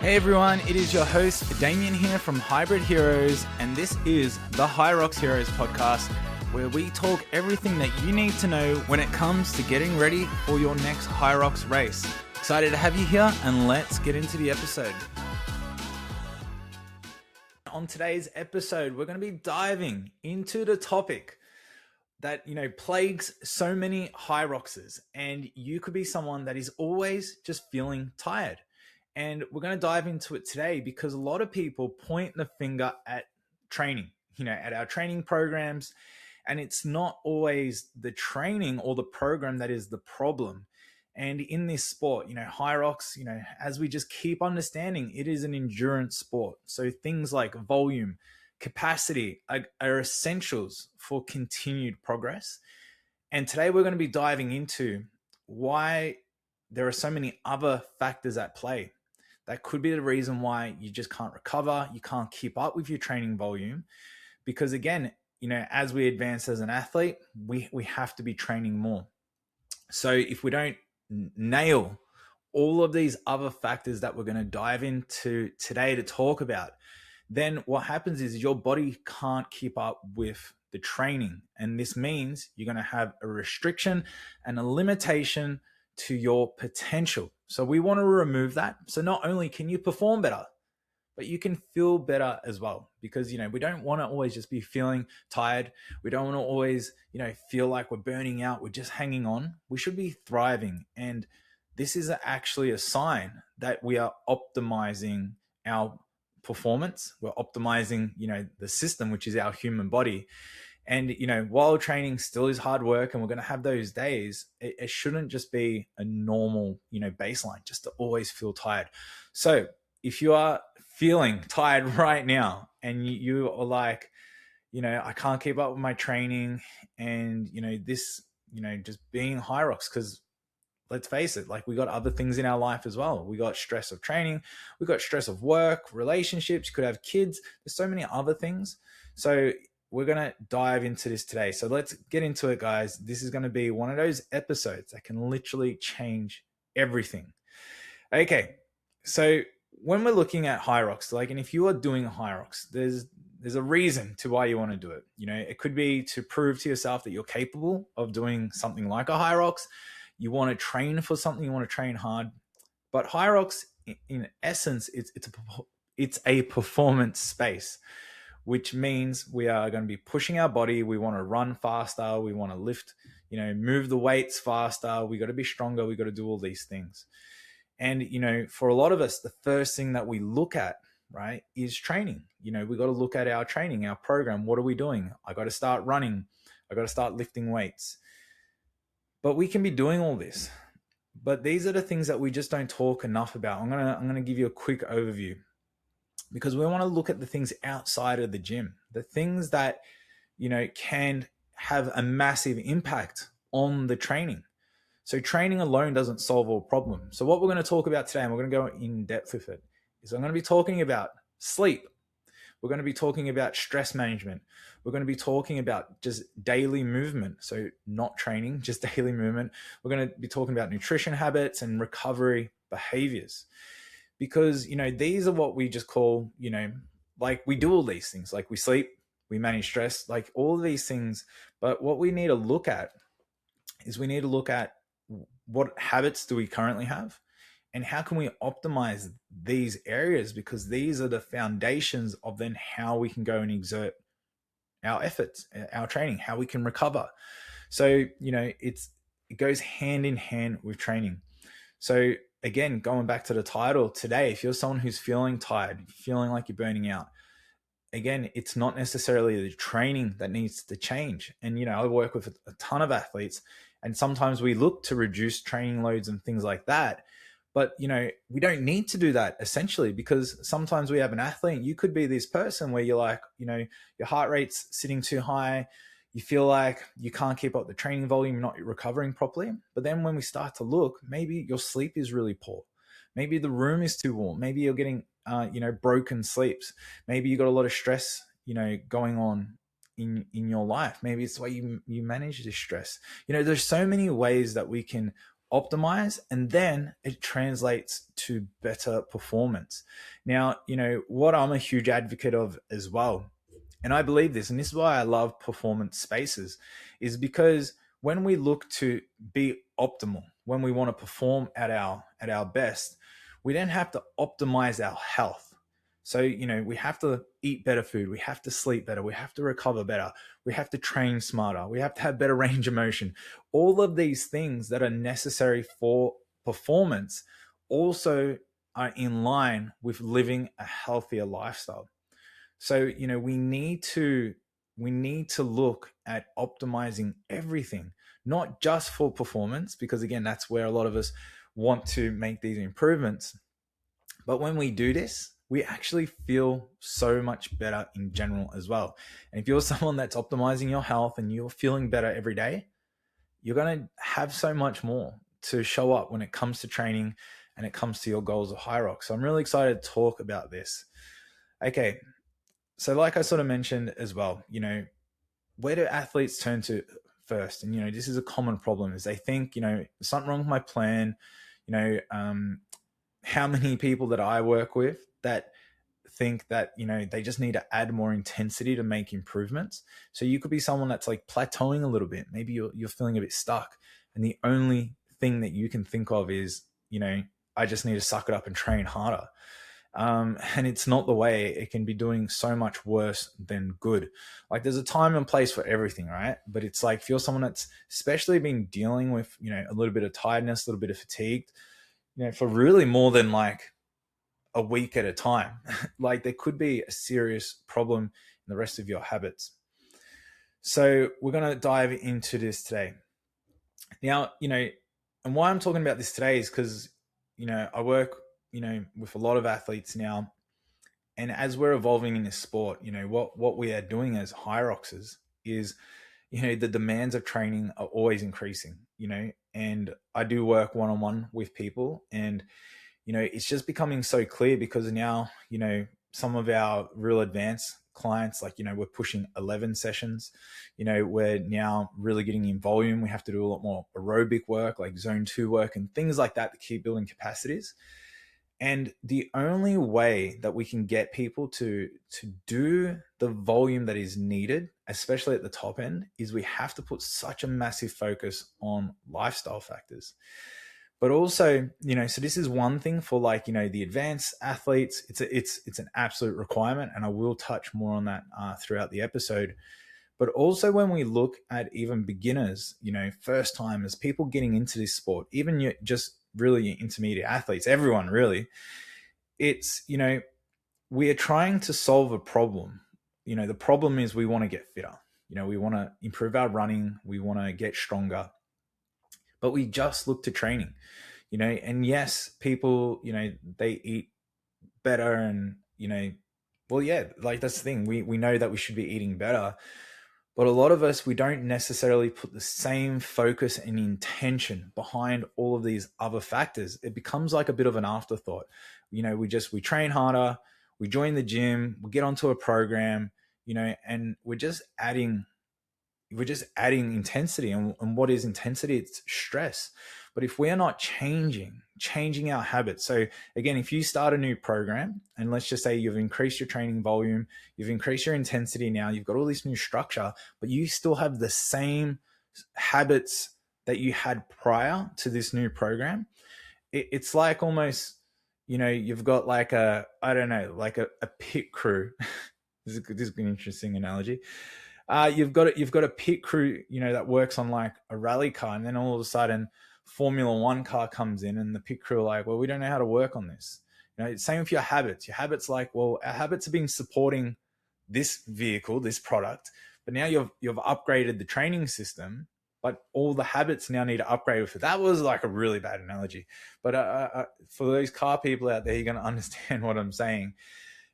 Hey everyone, it is your host Damien here from Hybrid Heroes, and this is the HYROX Heroes podcast, where we talk everything that you need to know when it comes to getting ready for your next HYROX race. Excited to have you here, and let's get into the episode. On today's episode, we're going to be diving into the topic that, plagues so many HYROXers, and you could be someone that is always just feeling tired. And we're going to dive into it today because a lot of people point the finger at training, at our training programs. And it's not always the training or the program that is the problem. And in this sport, HYROX, as we just keep understanding, it is an endurance sport. So things like volume, capacity are essentials for continued progress. And today we're going to be diving into why there are so many other factors at play. That could be the reason why you just can't recover, you can't keep up with your training volume. Because again, as we advance as an athlete, we have to be training more. So if we don't nail all of these other factors that we're going to dive into today to talk about, then what happens is your body can't keep up with the training. And this means you're going to have a restriction and a limitation to your potential. So we want to remove that. So not only can you perform better, but you can feel better as well, because, we don't want to always just be feeling tired. We don't want to always, feel like we're burning out. We're just hanging on. We should be thriving. And this is actually a sign that we are optimizing our performance. We're optimizing, the system, which is our human body. And, while training still is hard work and we're going to have those days, it shouldn't just be a normal, baseline just to always feel tired. So if you are feeling tired right now and you are like, I can't keep up with my training and, this, just being HYROX, because let's face it, like we got other things in our life as well. We got stress of training, we got stress of work, relationships, you could have kids. There's so many other things. So we're going to dive into this today. So let's get into it, guys. This is going to be one of those episodes that can literally change everything. Okay. So when we're looking at HYROX, and if you are doing a HYROX, there's a reason to why you want to do it. It could be to prove to yourself that you're capable of doing something like a HYROX. You want to train for something, you want to train hard. But HYROX, in essence, it's a performance space, which means we are going to be pushing our body. We want to run faster. We want to lift, move the weights faster. We got to be stronger. We got to do all these things. And, for a lot of us, the first thing that we look at, right, is training. We got to look at our training, our program. What are we doing? I got to start running. I got to start lifting weights. But we can be doing all this. But these are the things that we just don't talk enough about. I'm going to give you a quick overview, because we want to look at the things outside of the gym, the things that, can have a massive impact on the training. So training alone doesn't solve all problems. So what we're going to talk about today, and we're going to go in depth with it, is I'm going to be talking about sleep. We're going to be talking about stress management. We're going to be talking about just daily movement. So not training, just daily movement. We're going to be talking about nutrition habits and recovery behaviors. Because, these are what we just call, we do all these things, like we sleep, we manage stress, like all of these things. But what we need to look at is we need to look at what habits do we currently have and how can we optimize these areas, because these are the foundations of then how we can go and exert our efforts, our training, how we can recover. So, it goes hand in hand with training. So again, going back to the title today, if you're someone who's feeling tired, feeling like you're burning out, again, it's not necessarily the training that needs to change. And, I work with a ton of athletes, and sometimes we look to reduce training loads and things like that. But, we don't need to do that essentially, because sometimes we have an athlete, you could be this person where you're like, your heart rate's sitting too high. You feel like you can't keep up the training volume, you're not recovering properly. But then when we start to look, maybe your sleep is really poor. Maybe the room is too warm. Maybe you're getting, broken sleeps. Maybe you got a lot of stress, going on in your life. Maybe it's the way you manage this stress. There's so many ways that we can optimize, and then it translates to better performance. Now, what I'm a huge advocate of as well, and I believe this, and this is why I love performance spaces, is because when we look to be optimal, when we want to perform at our best, we then have to optimize our health. So, we have to eat better food, we have to sleep better, we have to recover better, we have to train smarter, we have to have better range of motion. All of these things that are necessary for performance also are in line with living a healthier lifestyle. So, we need to look at optimizing everything, not just for performance, because again, that's where a lot of us want to make these improvements. But when we do this, we actually feel so much better in general as well. And if you're someone that's optimizing your health and you're feeling better every day, you're going to have so much more to show up when it comes to training and it comes to your goals of HYROX. So I'm really excited to talk about this. Okay, so like I sort of mentioned as well, where do athletes turn to first? And, this is a common problem is they think, something wrong with my plan. How many people that I work with that think that, they just need to add more intensity to make improvements. So you could be someone that's like plateauing a little bit. Maybe you're feeling a bit stuck. And the only thing that you can think of is, I just need to suck it up and train harder. And it's not the way. It can be doing so much worse than good. Like there's a time and place for everything, right? But it's like if you're someone that's especially been dealing with, a little bit of tiredness, a little bit of fatigue, for really more than like a week at a time, like there could be a serious problem in the rest of your habits. So we're going to dive into this today. Now, and why I'm talking about this today is because, I work, with a lot of athletes now. And as we're evolving in this sport, what we are doing as HYROXers is, the demands of training are always increasing, and I do work one-on-one with people, and, it's just becoming so clear because now, some of our real advanced clients, like, we're pushing 11 sessions, we're now really getting in volume. We have to do a lot more aerobic work, like zone 2 work and things like that to keep building capacities. And the only way that we can get people to do the volume that is needed, especially at the top end, is we have to put such a massive focus on lifestyle factors. But also, so this is one thing for like, the advanced athletes, it's an absolute requirement. And I will touch more on that throughout the episode. But also when we look at even beginners, first timers, people getting into this sport, even just really intermediate athletes, everyone really, it's, we are trying to solve a problem. The problem is we want to get fitter. We want to improve our running. We want to get stronger. But we just look to training, and yes, people, they eat better and, well, yeah, like that's the thing. We know that we should be eating better. But a lot of us, we don't necessarily put the same focus and intention behind all of these other factors. It becomes like a bit of an afterthought. We train harder, we join the gym, we get onto a program, and we're just adding intensity. And what is intensity? It's stress. But if we're not changing our habits. So again, if you start a new program and let's just say you've increased your training volume, you've increased your intensity, now you've got all this new structure, but you still have the same habits that you had prior to this new program, it's like almost, you've got like like a pit crew. This is an interesting analogy. You've got a pit crew, that works on like a rally car, and then all of a sudden Formula One car comes in, and the pit crew are like, well, we don't know how to work on this. Same with your habits. Your habits, like, well, our habits have been supporting this vehicle, this product, but now you've upgraded the training system, but all the habits now need to upgrade with it. That was like a really bad analogy, but for those car people out there, you're going to understand what I'm saying.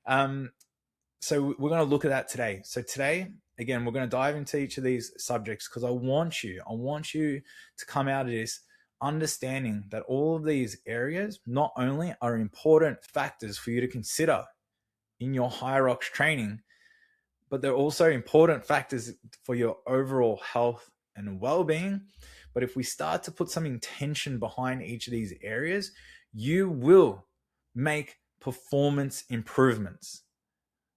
So we're going to look at that today. So today, again, we're going to dive into each of these subjects because I want you to come out of this understanding that all of these areas not only are important factors for you to consider in your HYROX training, but they're also important factors for your overall health and well-being, But if we start to put some intention behind each of these areas, you will make performance improvements.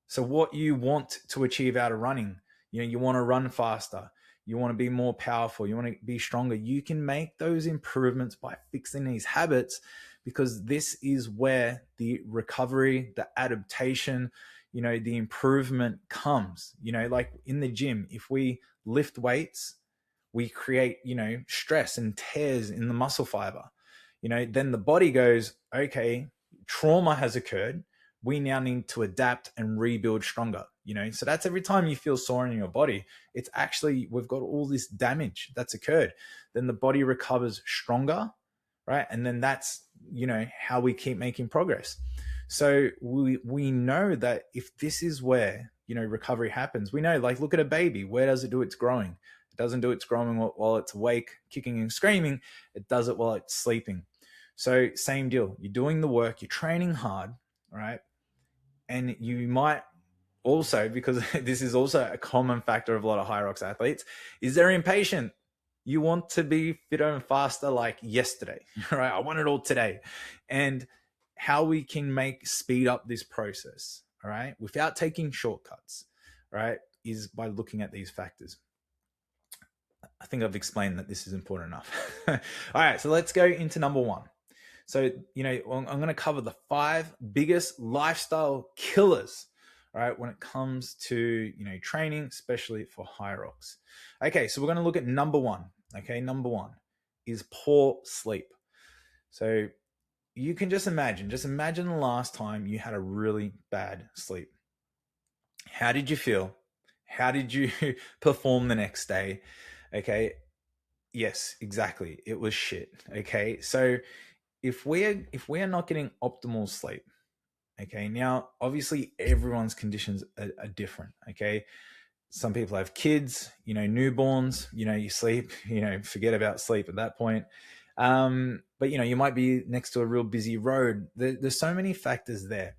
So what you want to achieve out of running, you want to run faster, you want to be more powerful, you want to be stronger. You can make those improvements by fixing these habits, because this is where the recovery, the adaptation, the improvement comes. Like in the gym, if we lift weights, we create, stress and tears in the muscle fiber. Then the body goes, okay, trauma has occurred. We now need to adapt and rebuild stronger. So that's every time you feel sore in your body, it's actually, we've got all this damage that's occurred. Then the body recovers stronger, right? And then that's, how we keep making progress. So we know that if this is where, recovery happens, we know, like, look at a baby. Where does it do its growing? It doesn't do its growing while it's awake, kicking and screaming. It does it while it's sleeping. So same deal. You're doing the work, you're training hard, right? And you might also, because this is also a common factor of a lot of HYROX athletes, is they're impatient. You want to be fitter and faster like yesterday, right? I want it all today. And how we can speed up this process, all right, without taking shortcuts, right, is by looking at these factors. I think I've explained that this is important enough. All right, so let's go into number one. So, I'm going to cover the 5 biggest lifestyle killers, all right, when it comes to, training, especially for HYROX. Okay, so we're going to look at number one. Okay, number one is poor sleep. So you can just imagine the last time you had a really bad sleep. How did you feel? How did you perform the next day? Okay, yes, exactly. It was shit. Okay, so if we are not getting optimal sleep, okay, now obviously everyone's conditions are different. Okay, some people have kids, newborns, you sleep, forget about sleep at that point. But you might be next to a real busy road. There's so many factors there.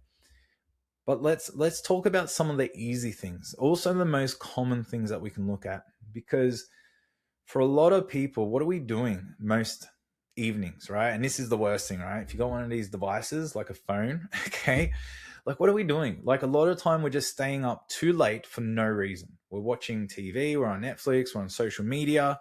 But let's talk about some of the easy things, also the most common things that we can look at, because for a lot of people, what are we doing most evenings, right? And this is the worst thing, right? If you got one of these devices like a phone, okay, like, what are we doing? Like, a lot of time we're just staying up too late for no reason. We're watching TV, we're on Netflix, we're on social media.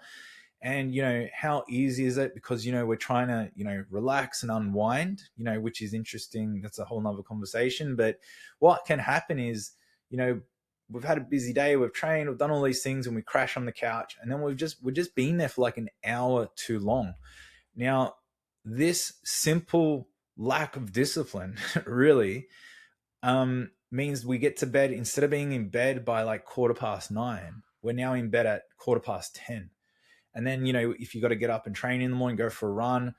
And, how easy is it? Because, we're trying to, relax and unwind, which is interesting. That's a whole nother conversation. But what can happen is, we've had a busy day, we've trained, we've done all these things, and we crash on the couch. And then we're just been there for like an hour too long. Now, this simple lack of discipline really means we get to bed, instead of being in bed by like 9:15, we're now in bed at 10:15. And then, if you got to get up and train in the morning, go for a run,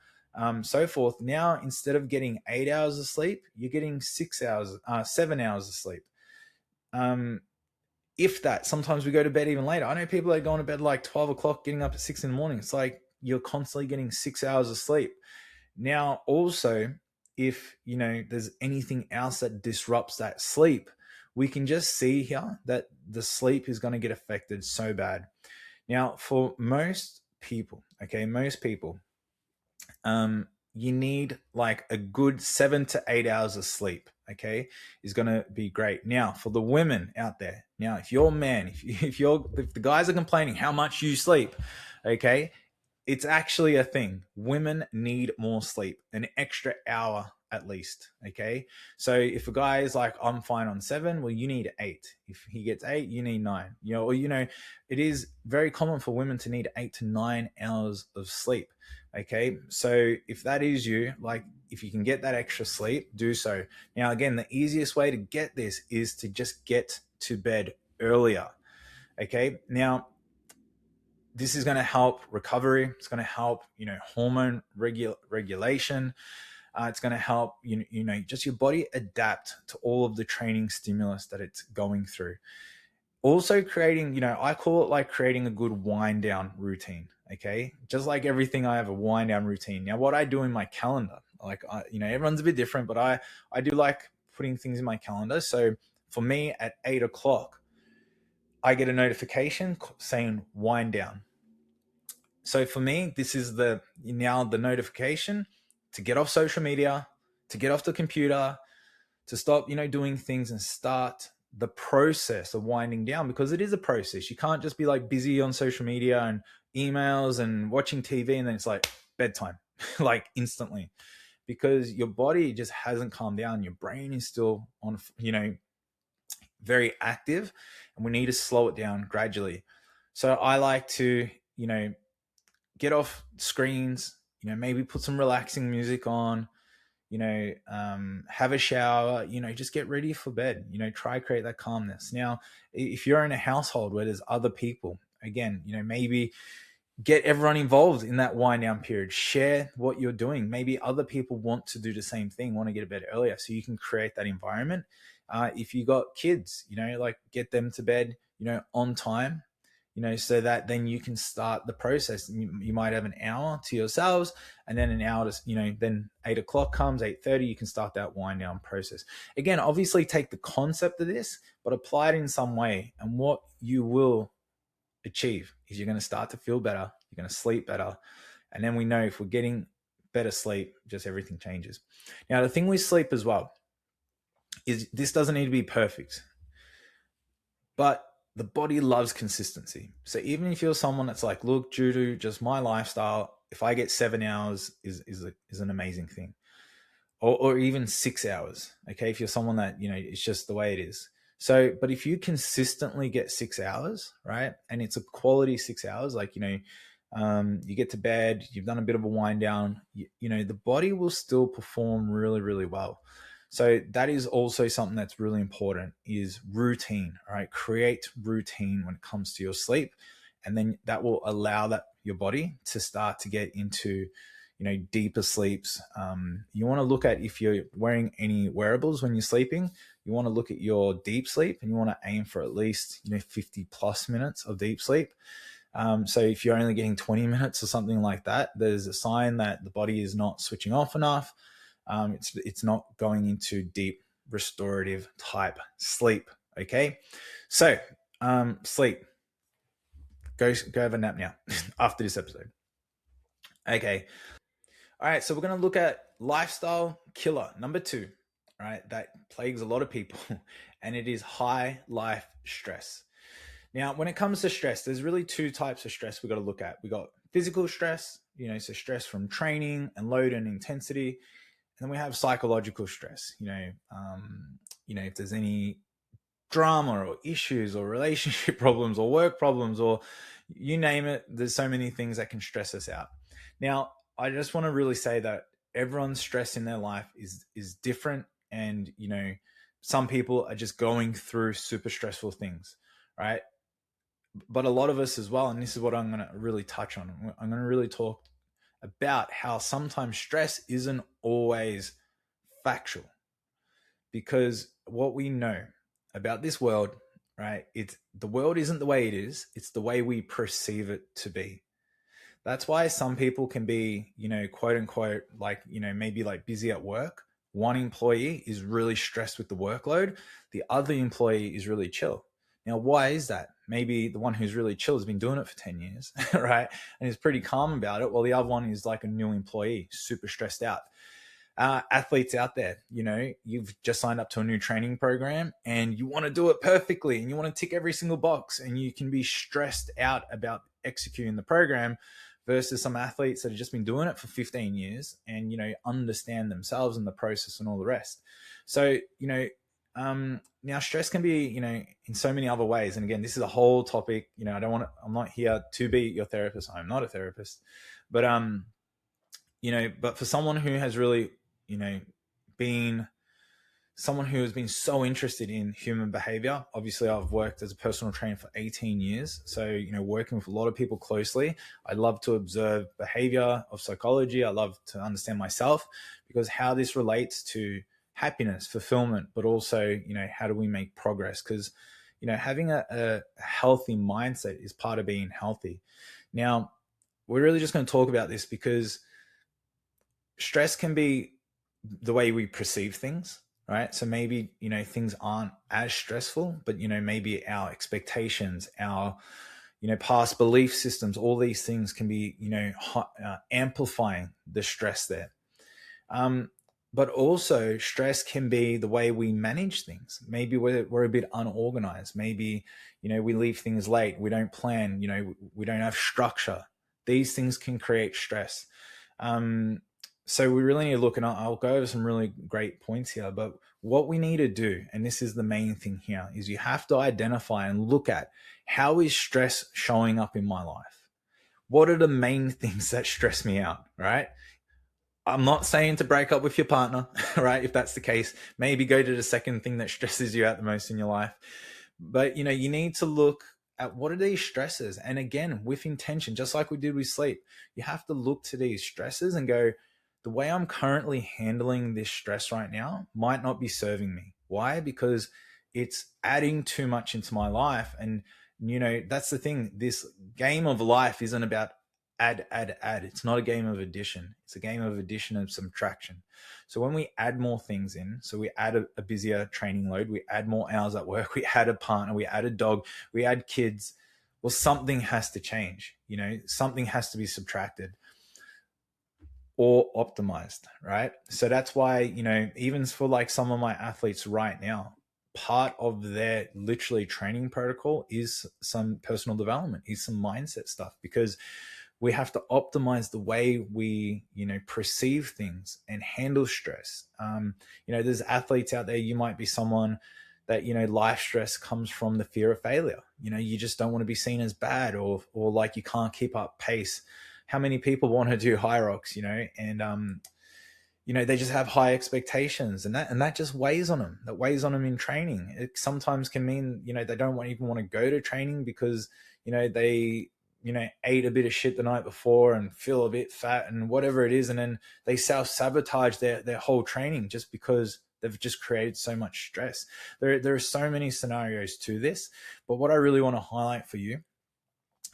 so forth. Now, instead of getting 8 hours of sleep, you're getting 7 hours of sleep. If that, sometimes we go to bed even later. I know people that are going to bed like 12 o'clock, getting up at 6 in the morning. It's like you're constantly getting 6 hours of sleep. Now, also, if, there's anything else that disrupts that sleep, we can just see here that the sleep is going to get affected so bad. Now, for most people, you need like a good 7 to 8 hours of sleep, okay, is going to be great. Now, for the women out there, if you're a man, if the guys are complaining how much you sleep, okay, it's actually a thing. Women need more sleep, an extra hour at least. Okay. So if a guy is like, I'm fine on 7, well, you need 8. If he gets 8, you need 9, or, it is very common for women to need 8 to 9 hours of sleep. Okay. So if that is you, like, if you can get that extra sleep, do so. Now, again, the easiest way to get this is to just get to bed earlier. Okay. Now, this is going to help recovery. It's going to help, hormone regulation. It's going to help, just your body adapt to all of the training stimulus that it's going through. Also creating, I call it like creating a good wind down routine. Okay. Just like everything, I have a wind down routine. Now, what I do in my calendar, like, everyone's a bit different, but I do like putting things in my calendar. So for me, at 8 o'clock, I get a notification saying wind down. So for me, this is the notification to get off social media, to get off the computer, to stop, doing things and start the process of winding down, because it is a process. You can't just be like busy on social media and emails and watching TV and then it's like bedtime, like instantly, because your body just hasn't calmed down. Your brain is still on, very active, and we need to slow it down gradually. So I like to, get off screens, maybe put some relaxing music on, have a shower, just get ready for bed, try create that calmness. Now, if you're in a household where there's other people, again, maybe get everyone involved in that wind down period, share what you're doing. Maybe other people want to do the same thing, want to get to bed earlier, so you can create that environment. If you got kids, like get them to bed, on time, so that then you can start the process. You might have an hour to yourselves, and then an hour to, then 8 o'clock comes, 8:30, you can start that wind down process. Again, obviously take the concept of this, but apply it in some way. And what you will achieve is you're going to start to feel better. You're going to sleep better. And then we know if we're getting better sleep, just everything changes. Now, the thing with sleep as well is this doesn't need to be perfect, but the body loves consistency. So even if you're someone that's like, look, due to just my lifestyle, if I get 7 hours is an amazing thing, or even 6 hours. Okay. If you're someone that, it's just the way it is. So, but if you consistently get 6 hours, right, and it's a quality 6 hours, like, you get to bed, you've done a bit of a wind down, the body will still perform really, really well. So that is also something that's really important, is routine, right? Create routine when it comes to your sleep. And then that will allow your body to start to get into, deeper sleeps. You want to look at, if you're wearing any wearables when you're sleeping, you want to look at your deep sleep, and you want to aim for at least, 50 plus minutes of deep sleep. So if you're only getting 20 minutes or something like that, there's a sign that the body is not switching off enough. It's not going into deep restorative type sleep. Okay. So, sleep, go have a nap now after this episode. Okay. All right. So we're going to look at lifestyle killer number 2, right? That plagues a lot of people, and it is high life stress. Now, when it comes to stress, there's really 2 types of stress we got to look at. We got physical stress, so stress from training and load and intensity. And then we have psychological stress, if there's any drama or issues or relationship problems or work problems, or you name it, there's so many things that can stress us out. Now, I just want to really say that everyone's stress in their life is different. And, some people are just going through super stressful things, right? But a lot of us as well, and this is what I'm going to really touch on. I'm going to really talk about how sometimes stress isn't always factual, because what we know about this world, right? The world isn't the way it is. It's the way we perceive it to be. That's why some people can be, quote unquote, like, maybe like busy at work. One employee is really stressed with the workload. The other employee is really chill. Now, why is that? Maybe the one who's really chill has been doing it for 10 years, right? And is pretty calm about it, while the other one is like a new employee, super stressed out. Athletes out there, you've just signed up to a new training program and you want to do it perfectly and you want to tick every single box, and you can be stressed out about executing the program, versus some athletes that have just been doing it for 15 years and, understand themselves and the process and all the rest. So, now stress can be, in so many other ways. And again, this is a whole topic, I'm not here to be your therapist. I'm not a therapist, but, but for someone who has really, been someone who has been so interested in human behavior, obviously I've worked as a personal trainer for 18 years. So, working with a lot of people closely, I love to observe behavior of psychology. I love to understand myself, because how this relates to happiness, fulfillment, but also, how do we make progress? Because, having a healthy mindset is part of being healthy. Now, we're really just going to talk about this because stress can be the way we perceive things, right? So maybe, things aren't as stressful, but, maybe our expectations, our, past belief systems, all these things can be, amplifying the stress there. But also stress can be the way we manage things. Maybe we're a bit unorganized. Maybe, we leave things late. We don't plan, we don't have structure. These things can create stress. So we really need to look, and I'll go over some really great points here, but what we need to do, and this is the main thing here, is you have to identify and look at, how is stress showing up in my life? What are the main things that stress me out, right? I'm not saying to break up with your partner, right? If that's the case, maybe go to the second thing that stresses you out the most in your life. But, you need to look at, what are these stresses? And again, with intention, just like we did with sleep, you have to look to these stresses and go, the way I'm currently handling this stress right now might not be serving me. Why? Because it's adding too much into my life. And, that's the thing. This game of life isn't about add. It's not a game of addition. It's a game of addition and subtraction. So when we add more things in, so we add a busier training load, we add more hours at work, we add a partner, we add a dog, we add kids, well, something has to change. Something has to be subtracted or optimized, right? So that's why, even for like some of my athletes right now, part of their literally training protocol is some personal development, is some mindset stuff, because we have to optimize the way we, perceive things and handle stress. There's athletes out there, you might be someone that, life stress comes from the fear of failure. You just don't want to be seen as bad, or like you can't keep up pace. How many people want to do HYROX, and, they just have high expectations, and that just weighs on them. That weighs on them in training. It sometimes can mean, they don't even want to go to training because, they, ate a bit of shit the night before and feel a bit fat and whatever it is. And then they self-sabotage their whole training just because they've just created so much stress. There are so many scenarios to this, but what I really want to highlight for you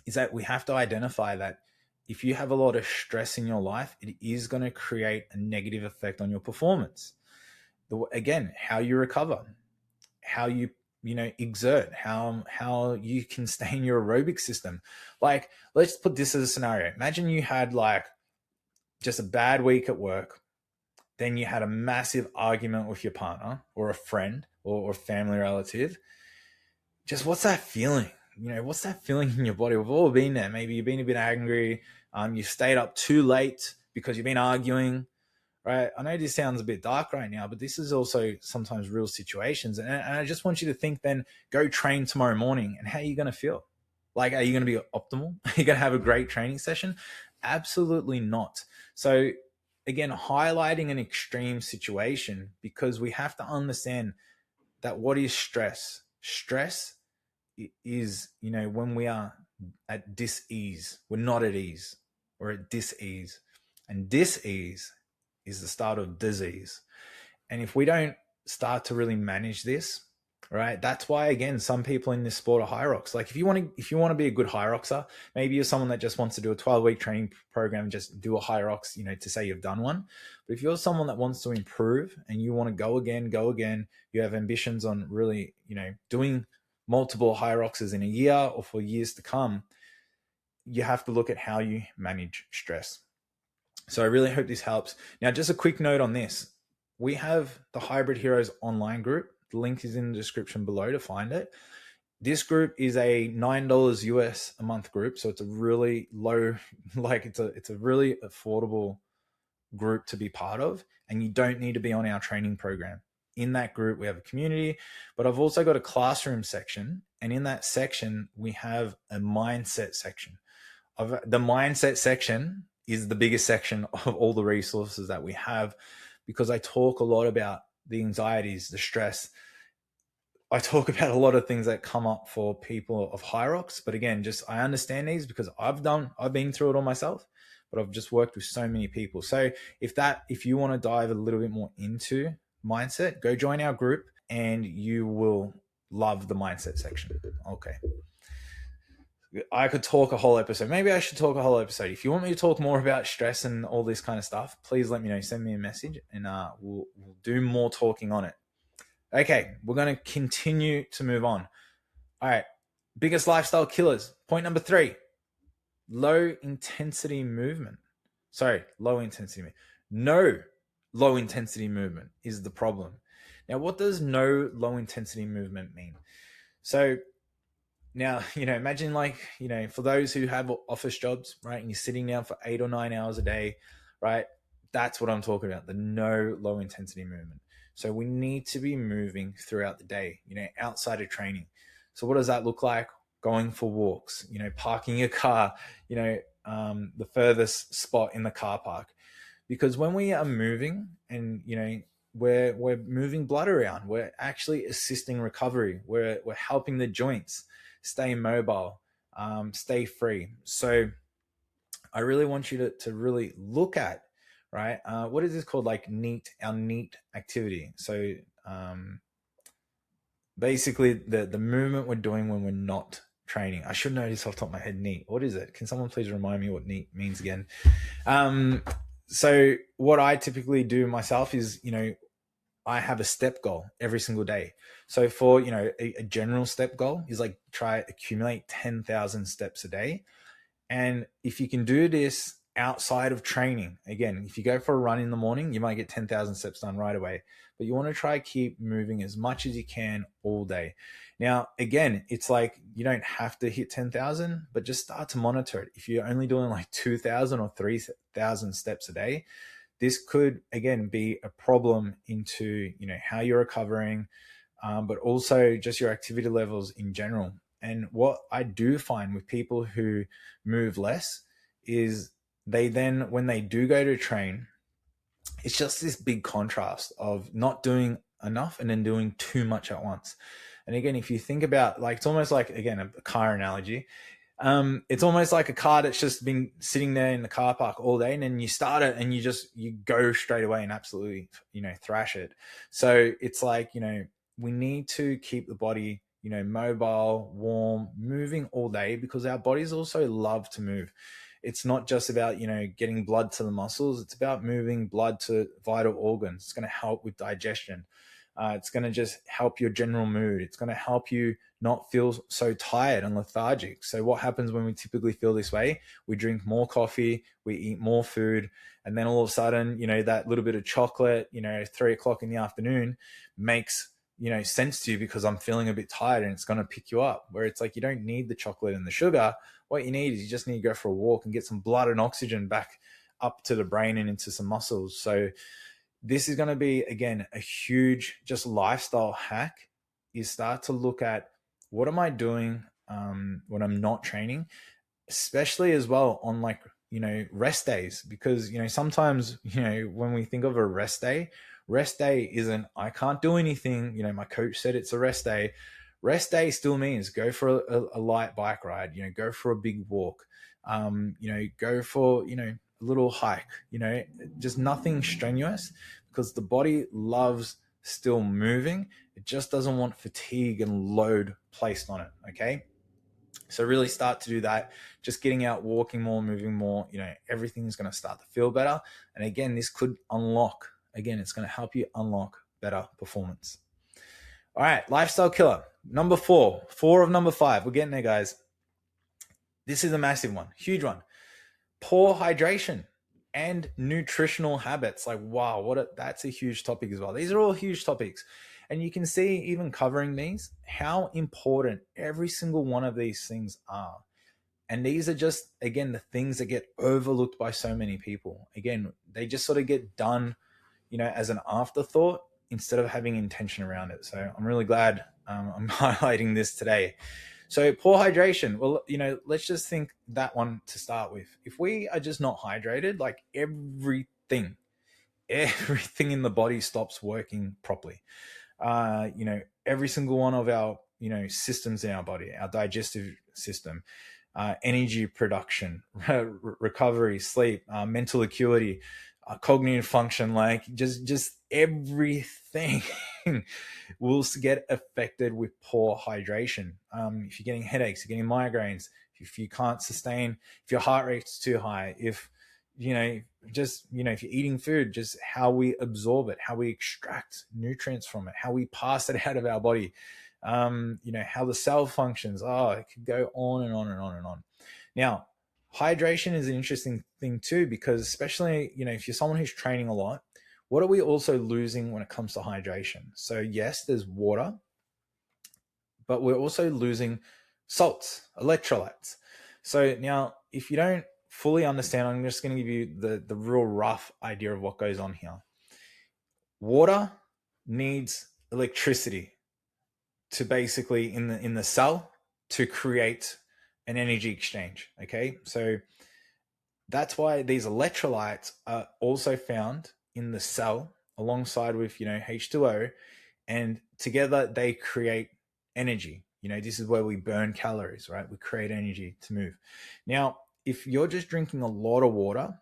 is that we have to identify that if you have a lot of stress in your life, it is going to create a negative effect on your performance. Again, how you recover, how you exert, how you can stay in your aerobic system. Like, let's put this as a scenario. Imagine you had like just a bad week at work. Then you had a massive argument with your partner or a friend or a family relative. Just what's that feeling? What's that feeling in your body? We've all been there. Maybe you've been a bit angry. You stayed up too late because you've been arguing, right? I know this sounds a bit dark right now, but this is also sometimes real situations. And I just want you to think, then go train tomorrow morning, and how are you going to feel? Like, are you going to be optimal? Are you going to have a great training session? Absolutely not. So again, highlighting an extreme situation, because we have to understand that what is stress? Stress is, when we are at dis-ease, we're not at ease, we're at dis-ease. And dis-ease is the start of disease. And if we don't start to really manage this, right, that's why, again, some people in this sport are HYROX. Like, if you want to be a good HYROXer, maybe you're someone that just wants to do a 12-week training program, just do a HYROX, to say you've done one. But if you're someone that wants to improve and you want to go again, you have ambitions on really, doing multiple HYROXes in a year or for years to come, you have to look at how you manage stress. So I really hope this helps. Now, just a quick note on this. We have the Hybrid Heroes online group. The link is in the description below to find it. This group is a $9 US a month group. So it's a really low, like it's a really affordable group to be part of. And you don't need to be on our training program. In that group, we have a community, but I've also got a classroom section. And in that section, we have a mindset section. The mindset section is the biggest section of all the resources that we have, because I talk a lot about the anxieties, the stress. I talk about a lot of things that come up for people of HYROX. But again, I understand these because I've been through it all myself, but I've just worked with so many people. So if you want to dive a little bit more into mindset, go join our group and you will love the mindset section. Okay. I could talk a whole episode. Maybe I should talk a whole episode. If you want me to talk more about stress and all this kind of stuff, please let me know. Send me a message and we'll do more talking on it. Okay, we're going to continue to move on. All right. Biggest lifestyle killers. Point number 3, low intensity movement. Sorry, low intensity. No low intensity movement is the problem. Now, what does no low intensity movement mean? So now, imagine like, for those who have office jobs, right? And you're sitting down for 8 or 9 hours a day, right? That's what I'm talking about. The no low intensity movement. So we need to be moving throughout the day, outside of training. So what does that look like? Going for walks, parking your car, the furthest spot in the car park. Because when we are moving and, we're moving blood around, we're actually assisting recovery. We're helping the joints stay mobile, stay free. So I really want you to really look at, right? What is this called? Like our NEAT activity. So basically the movement we're doing when we're not training. I should know this off the top of my head. NEAT. What is it? Can someone please remind me what NEAT means again? So what I typically do myself is, I have a step goal every single day. So for, a general step goal is like try accumulate 10,000 steps a day. And if you can do this outside of training, again, if you go for a run in the morning, you might get 10,000 steps done right away, but you want to try keep moving as much as you can all day. Now, again, it's like you don't have to hit 10,000, but just start to monitor it. If you're only doing like 2,000 or 3,000 steps a day, this could, again, be a problem into, how you're recovering, but also just your activity levels in general. And what I do find with people who move less is they then, when they do go to train, it's just this big contrast of not doing enough and then doing too much at once. And again, if you think about, like, it's almost like, again, a car analogy. It's almost like a car that's just been sitting there in the car park all day, and then you start it and you go straight away and absolutely, thrash it. So it's like, we need to keep the body, mobile, warm, moving all day, because our bodies also love to move. It's not just about, getting blood to the muscles. It's about moving blood to vital organs. It's going to help with digestion. It's going to just help your general mood. It's going to help you not feel so tired and lethargic. So what happens when we typically feel this way? We drink more coffee, we eat more food, and then all of a sudden, that little bit of chocolate, 3 o'clock in the afternoon makes, sense to you, because I'm feeling a bit tired, and it's going to pick you up. Where it's like, you don't need the chocolate and the sugar. What you need is you just need to go for a walk and get some blood and oxygen back up to the brain and into some muscles. So this is going to be, again, a huge just lifestyle hack, is start to look at, what am I doing when I'm not training, especially as well on, like, rest days. Because, sometimes, when we think of a rest day isn't, I can't do anything. My coach said it's a rest day. Rest day still means go for a light bike ride, go for a big walk, go for, a little hike, just nothing strenuous, because the body loves still moving. It just doesn't want fatigue and load placed on it. Okay. So really start to do that. Just getting out, walking more, moving more, everything's going to start to feel better. And again, this could unlock, it's going to help you unlock better performance. All right. Lifestyle killer. Number 4 of number 5. We're getting there, guys. This is a massive one, huge one. Poor hydration and nutritional habits. Like, wow, that's a huge topic as well. These are all huge topics. And you can see, even covering these, how important every single one of these things are. And these are just, again, the things that get overlooked by so many people. Again, they just sort of get done, as an afterthought, instead of having intention around it. So I'm really glad I'm highlighting this today. So poor hydration. Well, let's just think that one to start with. If we are just not hydrated, like everything in the body stops working properly. Every single one of our, systems in our body, our digestive system, energy production, recovery, sleep, mental acuity, cognitive function, like just everything will get affected with poor hydration. If you're getting headaches, you're getting migraines, if you can't sustain, if your heart rate's too high, if if you're eating food, just how we absorb it, how we extract nutrients from it, how we pass it out of our body, how the cell functions. Oh, it could go on and on and on and on. Now, hydration is an interesting thing too, because especially, if you're someone who's training a lot, what are we also losing when it comes to hydration? So yes, there's water, but we're also losing salts, electrolytes. So now, if you don't fully understand, I'm just going to give you the real rough idea of what goes on here. Water needs electricity to basically in the cell to create an energy exchange. Okay, so that's why these electrolytes are also found in the cell alongside with H2O, and together they create energy. This is where we burn calories, right? We create energy to move. Now, if you're just drinking a lot of water,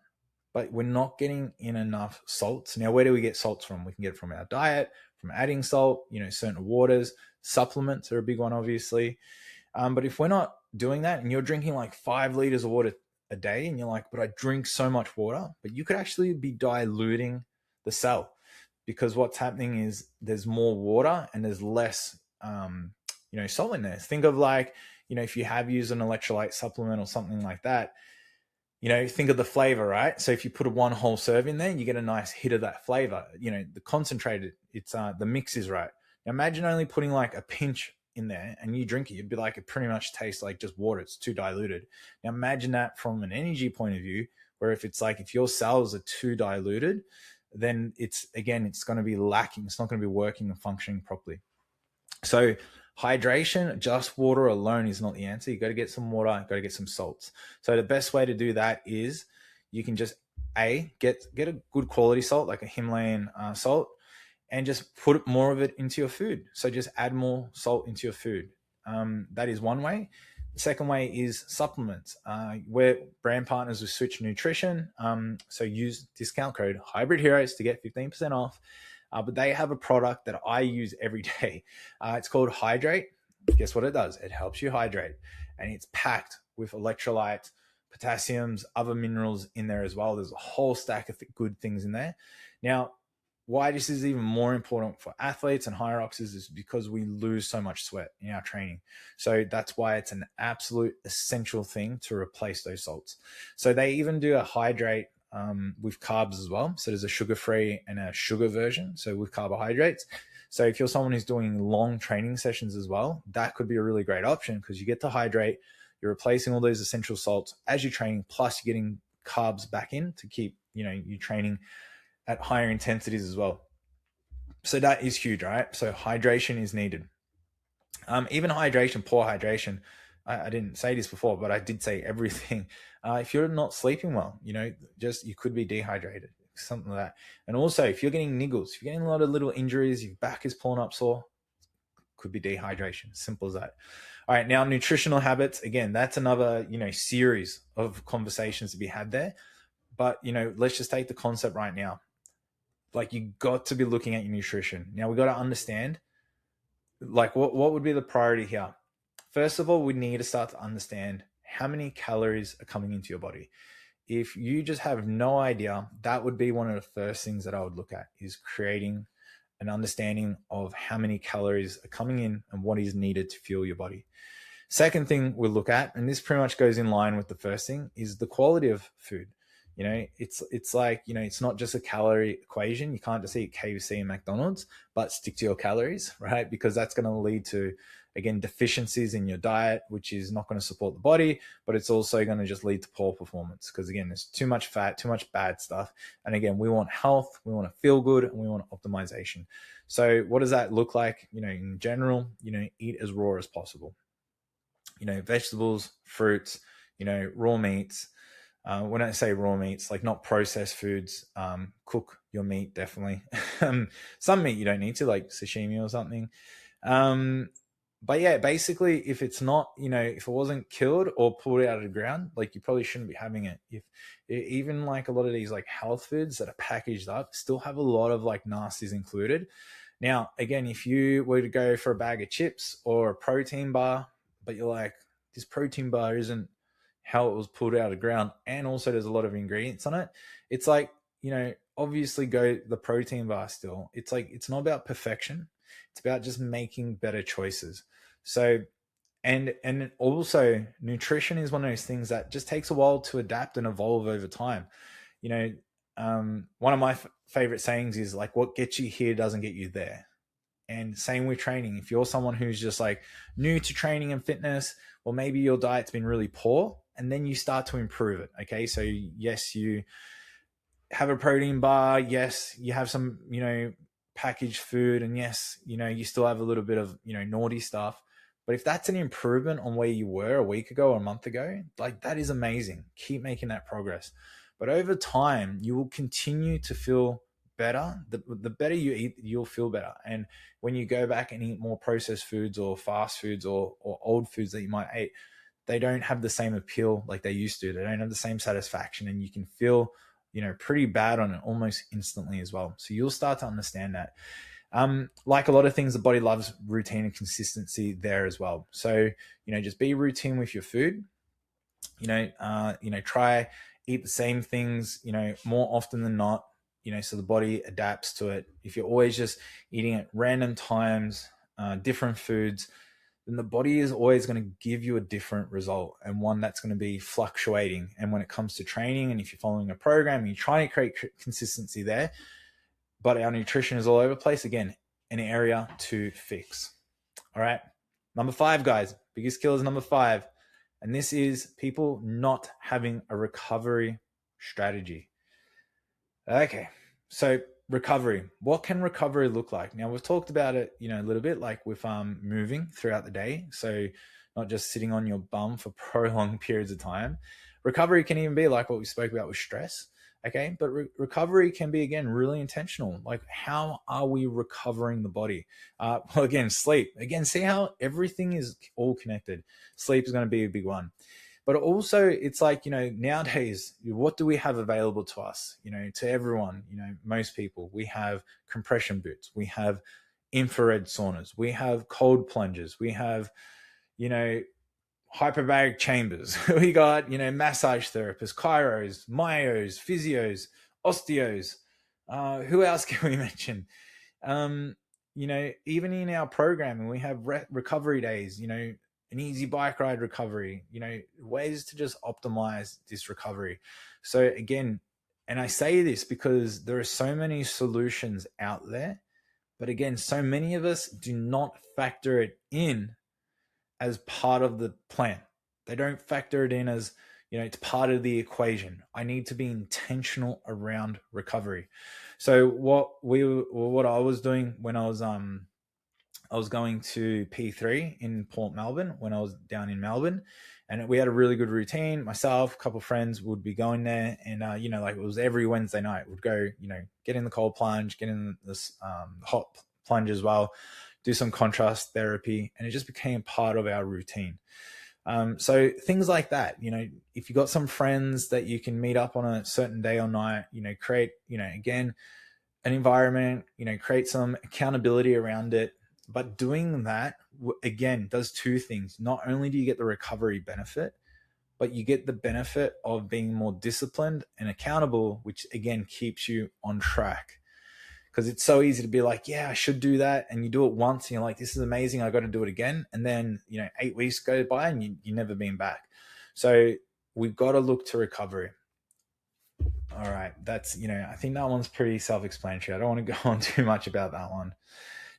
but we're not getting in enough salts. Now, where do we get salts from? We can get it from our diet, from adding salt, certain waters. Supplements are a big one, obviously. But if we're not doing that and you're drinking like 5 liters of water a day and you're like, but I drink so much water, but you could actually be diluting the cell, because what's happening is there's more water and there's less, salt in there. Think of like, if you have used an electrolyte supplement or something like that, think of the flavor, right? So if you put a 1 whole serve in there, you get a nice hit of that flavor. The concentrated, it's the mix is right. Now imagine only putting like a pinch in there and you drink it, you'd be like, it pretty much tastes like just water. It's too diluted. Now imagine that from an energy point of view, where if your cells are too diluted, then it's going to be lacking. It's not going to be working and functioning properly. So hydration, just water alone is not the answer. You got to get some water, you got to get some salts. So the best way to do that is you can just get a good quality salt, like a Himalayan salt, and just put more of it into your food. So just add more salt into your food. That is one way. The second way is supplements. We're brand partners with Switch Nutrition. So use discount code HYBRIDHEROES to get 15% off. But they have a product that I use every day. It's called Hydrate. Guess what it does? It helps you hydrate. And it's packed with electrolytes, potassiums, other minerals in there as well. There's a whole stack of good things in there. Now, why this is even more important for athletes and HYROX is because we lose so much sweat in our training. So that's why it's an absolute essential thing to replace those salts. So they even do a hydrate with carbs as well. So there's a sugar-free and a sugar version, so with carbohydrates. So if you're someone who's doing long training sessions as well, that could be a really great option, because you get to hydrate, you're replacing all those essential salts as you're training, plus you're getting carbs back in to keep, you training at higher intensities as well. So that is huge, right? So hydration is needed. Even hydration, poor hydration, I didn't say this before, but I did say everything. If you're not sleeping well, you could be dehydrated, something like that. And also, if you're getting niggles, if you're getting a lot of little injuries, your back is pulling up sore, could be dehydration. Simple as that. All right, now nutritional habits. Again, that's another, series of conversations to be had there. But, let's just take the concept right now. Like, you got to be looking at your nutrition. Now, we got to understand, like, what would be the priority here? First of all, we need to start to understand how many calories are coming into your body. If you just have no idea, that would be one of the first things that I would look at, is creating an understanding of how many calories are coming in and what is needed to fuel your body. Second thing we'll look at, and this pretty much goes in line with the first thing, is the quality of food. It's like, it's not just a calorie equation. You can't just eat KFC and McDonald's, but stick to your calories, right? Because that's going to lead to, again, deficiencies in your diet, which is not going to support the body, but it's also going to just lead to poor performance. Because again, there's too much fat, too much bad stuff. And again, we want health, we want to feel good, and we want optimization. So what does that look like? In general, eat as raw as possible. Vegetables, fruits, raw meats. When I say raw meats, like not processed foods, cook your meat, definitely. Some meat you don't need to, like sashimi or something. But yeah, basically, if it's not, if it wasn't killed or pulled out of the ground, like, you probably shouldn't be having it. If even like a lot of these like health foods that are packaged up still have a lot of like nasties included. Now, again, if you were to go for a bag of chips or a protein bar, but you're like, this protein bar isn't how it was pulled out of the ground, and also there's a lot of ingredients on it, it's like, obviously go the protein bar still. It's like, it's not about perfection. It's about just making better choices. So, and also nutrition is one of those things that just takes a while to adapt and evolve over time. You know, one of my favorite sayings is like, what gets you here doesn't get you there. And same with training. If you're someone who's just like new to training and fitness, well, maybe your diet's been really poor and then you start to improve it. Okay. So yes, you have a protein bar. Yes, you have some, packaged food. And yes, you still have a little bit of, naughty stuff. But if that's an improvement on where you were a week ago or a month ago, like that is amazing. Keep making that progress. But over time, you will continue to feel better. The better you eat, you'll feel better. And when you go back and eat more processed foods or fast foods or old foods that you might eat, they don't have the same appeal like they used to. They don't have the same satisfaction, and you can feel, pretty bad on it almost instantly as well. So you'll start to understand that. Like a lot of things, the body loves routine and consistency there as well. So, just be routine with your food. Try eat the same things, more often than not, so the body adapts to it. If you're always just eating at random times, different foods, then the body is always going to give you a different result, and one that's going to be fluctuating. And when it comes to training, and if you're following a program and you're trying to create consistency there, but our nutrition is all over the place, again, an area to fix. All right. Number 5, guys, biggest killer is number 5. And this is people not having a recovery strategy. Okay. So recovery, what can recovery look like? Now we've talked about it, a little bit, like with moving throughout the day. So not just sitting on your bum for prolonged periods of time. Recovery can even be like what we spoke about with stress. Okay. But recovery can be, again, really intentional. Like, how are we recovering the body? Well, again, sleep. Again, see how everything is all connected. Sleep is going to be a big one. But also, it's like, nowadays, what do we have available to us? To everyone, most people, we have compression boots, we have infrared saunas, we have cold plunges, we have, hyperbaric chambers. We got, massage therapists, chiros, myos, physios, osteos. Who else can we mention? Even in our programming, we have recovery days, an easy bike ride recovery, ways to just optimize this recovery. So again, and I say this because there are so many solutions out there, but again, so many of us do not factor it in as part of the plan. They don't factor it in as, it's part of the equation. I need to be intentional around recovery. So what I was doing when I was going to P3 in Port Melbourne when I was down in Melbourne, and we had a really good routine. Myself, a couple of friends would be going there, and like it was every Wednesday night. We'd go, get in the cold plunge, get in this hot plunge as well, do some contrast therapy, and it just became part of our routine. So things like that, if you got some friends that you can meet up on a certain day or night, create, again, an environment, create some accountability around it. But doing that, again, does 2 things. Not only do you get the recovery benefit, but you get the benefit of being more disciplined and accountable, which again keeps you on track. Because it's so easy to be like, yeah, I should do that. And you do it once and you're like, this is amazing, I got to do it again. And then, 8 weeks go by and you never been back. So we've got to look to recovery. All right. That's, I think that one's pretty self-explanatory. I don't want to go on too much about that one.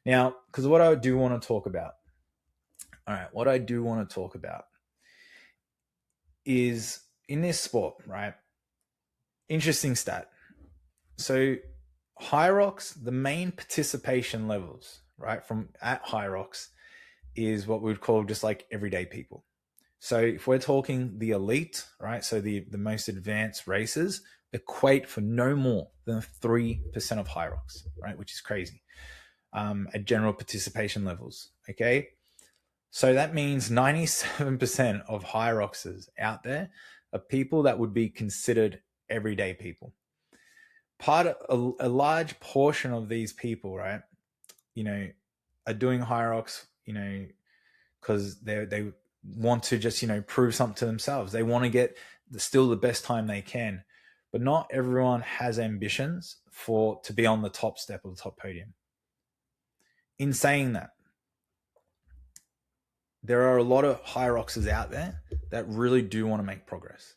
Now, because what I do want to talk about, is in this sport, right? Interesting stat. So HYROX, the main participation levels, right, from at HYROX is what we would call just like everyday people. So if we're talking the elite, right, so the most advanced races equate for no more than 3% of HYROX, right, which is crazy. At general participation levels. Okay. So that means 97% of HYROXers out there are people that would be considered everyday people. A large portion of these people, right, are doing HYROX, because they want to just, prove something to themselves. They want to get still the best time they can. But not everyone has ambitions to be on the top step of the top podium. in saying that, there are a lot of HYROXers out there that really do want to make progress.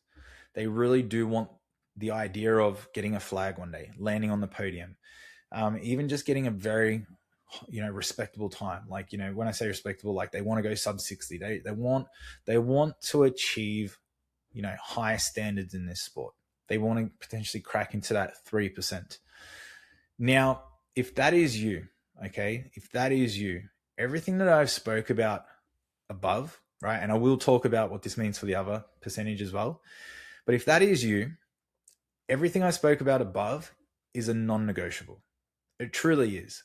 They really do want the idea of getting a flag one day, landing on the podium, even just getting a very, respectable time. Like, when I say respectable, like they want to go sub 60. They want to achieve, high standards in this sport. They want to potentially crack into that 3%. Now, if that is you, okay, if that is you, everything that I've spoke about above, right? And I will talk about what this means for the other percentage as well. But if that is you, everything I spoke about above is a non-negotiable. It truly is.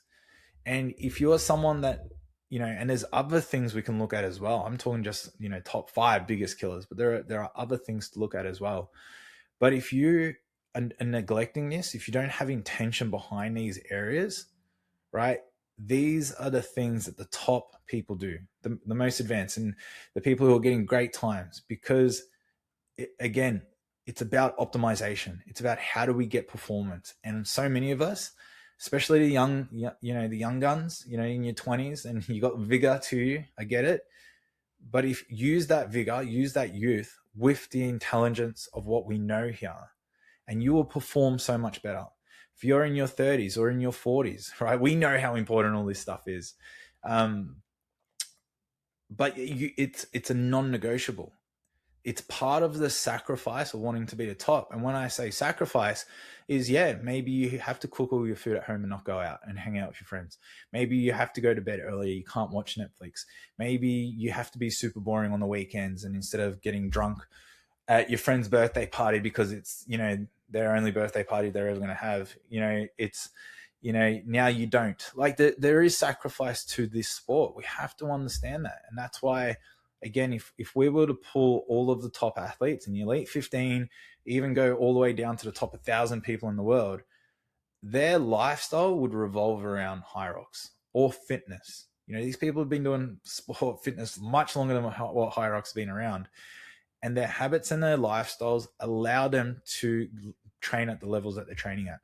And if you're someone that, and there's other things we can look at as well. I'm talking just, top 5 biggest killers, but there are other things to look at as well. But if you are neglecting this, if you don't have intention behind these areas, right? These are the things that the top people do, the most advanced, and the people who are getting great times, because again, it's about optimization. It's about how do we get performance. And so many of us, especially the young, the young guns, in your 20s, and you got vigor to you, I get it. But if use that vigor, use that youth with the intelligence of what we know here, and you will perform so much better. If you're in your 30s or in your 40s, right? We know how important all this stuff is. But it's a non-negotiable. It's part of the sacrifice of wanting to be the top. And when I say sacrifice is, maybe you have to cook all your food at home and not go out and hang out with your friends. Maybe you have to go to bed earlier. You can't watch Netflix. Maybe you have to be super boring on the weekends, and instead of getting drunk at your friend's birthday party because it's, their only birthday party they're ever going to have, it's, now you don't. Like, there is sacrifice to this sport. We have to understand that. And that's why, again, if we were to pull all of the top athletes in the elite 15, even go all the way down to the top 1,000 people in the world, their lifestyle would revolve around HYROX or fitness. These people have been doing sport fitness much longer than what HYROX has been around. And their habits and their lifestyles allow them to train at the levels that they're training at.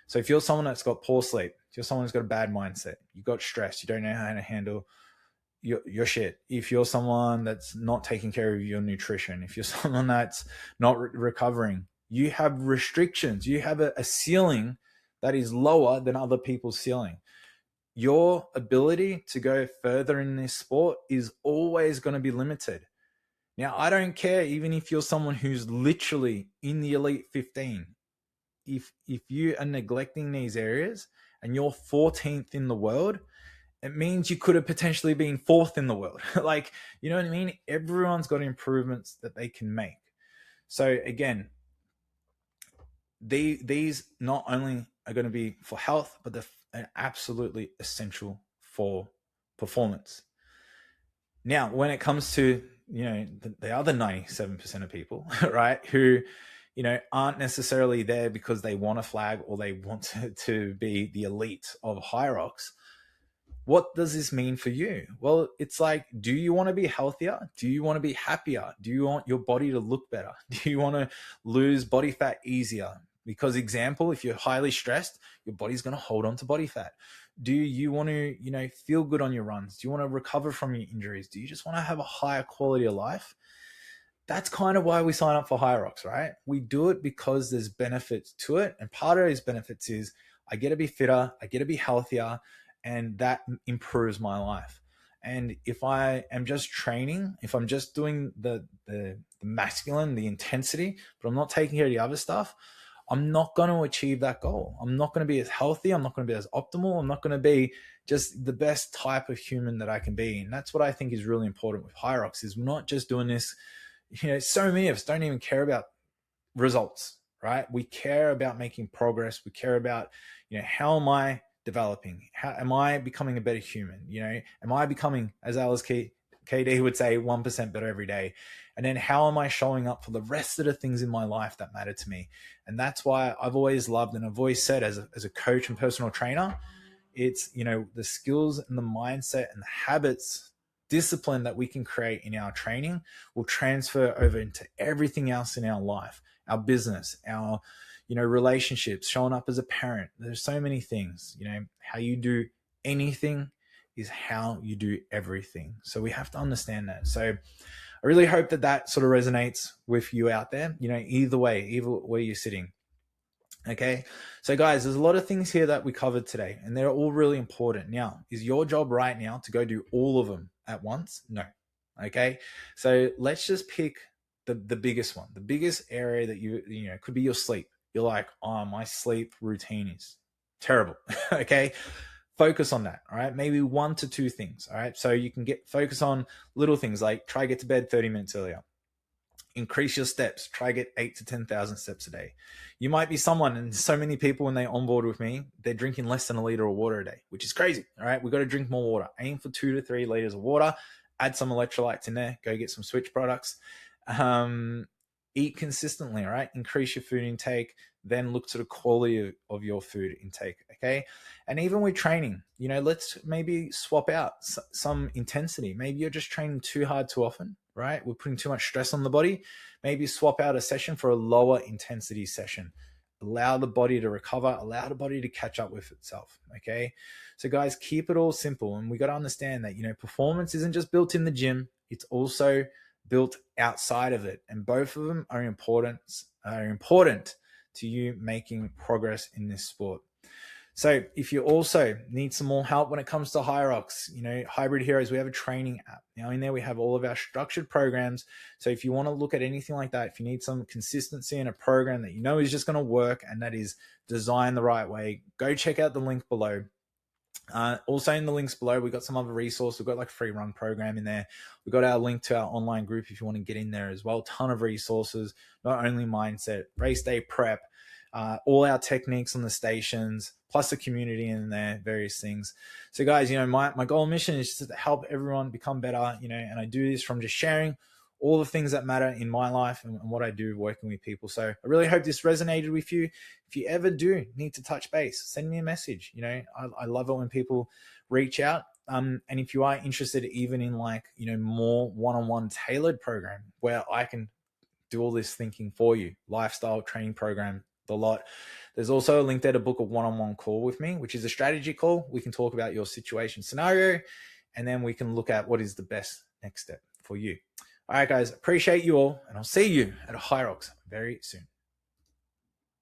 So if you're someone that's got poor sleep, if you're someone who's got a bad mindset, you've got stress, you don't know how to handle your shit. If you're someone that's not taking care of your nutrition, if you're someone that's not recovering, you have restrictions. You have a ceiling that is lower than other people's ceiling. Your ability to go further in this sport is always going to be limited. Now, I don't care even if you're someone who's literally in the elite 15. If you are neglecting these areas and you're 14th in the world, it means you could have potentially been 4th in the world. Like, you know what I mean? Everyone's got improvements that they can make. So again, these not only are going to be for health, but they're absolutely essential for performance. Now, when it comes to, the other 97% of people, right, who, aren't necessarily there because they want a flag or they want to be the elite of HYROX, what does this mean for you? Well, it's like, do you want to be healthier? Do you want to be happier? Do you want your body to look better? Do you want to lose body fat easier? Because example, if you're highly stressed, your body's going to hold on to body fat. Do you want to, feel good on your runs? Do you want to recover from your injuries? Do you just want to have a higher quality of life? That's kind of why we sign up for HYROX, right? We do it because there's benefits to it. And part of those benefits is I get to be fitter, I get to be healthier, and that improves my life. And if I am just training, if I'm just doing the masculine, the intensity, but I'm not taking care of the other stuff, I'm not going to achieve that goal. I'm not going to be as healthy. I'm not going to be as optimal. I'm not going to be just the best type of human that I can be. And that's what I think is really important with HYROX, is we're not just doing this. So many of us don't even care about results, right? We care about making progress. We care about, how am I developing? How am I becoming a better human? Am I becoming, as Alice KD would say, 1% better every day? And then how am I showing up for the rest of the things in my life that matter to me? And that's why I've always loved, and I've always said as a coach and personal trainer, it's, the skills and the mindset and the habits, discipline that we can create in our training will transfer over into everything else in our life, our business, our, relationships, showing up as a parent. There's so many things, how you do anything is how you do everything. So we have to understand that. So I really hope that that sort of resonates with you out there, either way, either where you're sitting. Okay. So guys, there's a lot of things here that we covered today, and they're all really important. Now, is your job right now to go do all of them at once? No. Okay. So let's just pick the biggest one, the biggest area that could be your sleep. You're like, oh, my sleep routine is terrible. Okay. Focus on that. All right. Maybe 1 to 2 things. All right. So you can focus on little things like try get to bed 30 minutes earlier. Increase your steps. Try get 8 to 10,000 steps a day. You might be someone, and so many people when they onboard with me, they're drinking less than a liter of water a day, which is crazy. All right. We got to drink more water. Aim for 2 to 3 liters of water. Add some electrolytes in there. Go get some Switch products. Eat consistently. All right. Increase your food intake. Then look to the quality of your food intake. Okay. And even with training, let's maybe swap out some intensity. Maybe you're just training too hard too often, right? We're putting too much stress on the body. Maybe swap out a session for a lower intensity session. Allow the body to recover, allow the body to catch up with itself. Okay. So guys, keep it all simple. And we got to understand that, performance isn't just built in the gym. It's also built outside of it. And both of them are important to you making progress in this sport. So if you also need some more help when it comes to HYROX, Hybrid Heroes, we have a training app. Now in there, we have all of our structured programs. So if you want to look at anything like that, if you need some consistency in a program that is just going to work and that is designed the right way, go check out the link below. Also in the links below, we've got some other resources. We've got like a free run program in there. We've got our link to our online group if you want to get in there as well. Ton of resources, not only mindset, race day prep, all our techniques on the stations, plus the community in there, various things. So guys, my goal mission is just to help everyone become better, and I do this from just sharing all the things that matter in my life and what I do working with people. So I really hope this resonated with you. If you ever do need to touch base, send me a message. I love it when people reach out. And if you are interested even in more one-on-one tailored program where I can do all this thinking for you, lifestyle training program, the lot. There's also a link there to book a one-on-one call with me, which is a strategy call. We can talk about your situation scenario, and then we can look at what is the best next step for you. All right, guys, appreciate you all, and I'll see you at HYROX very soon.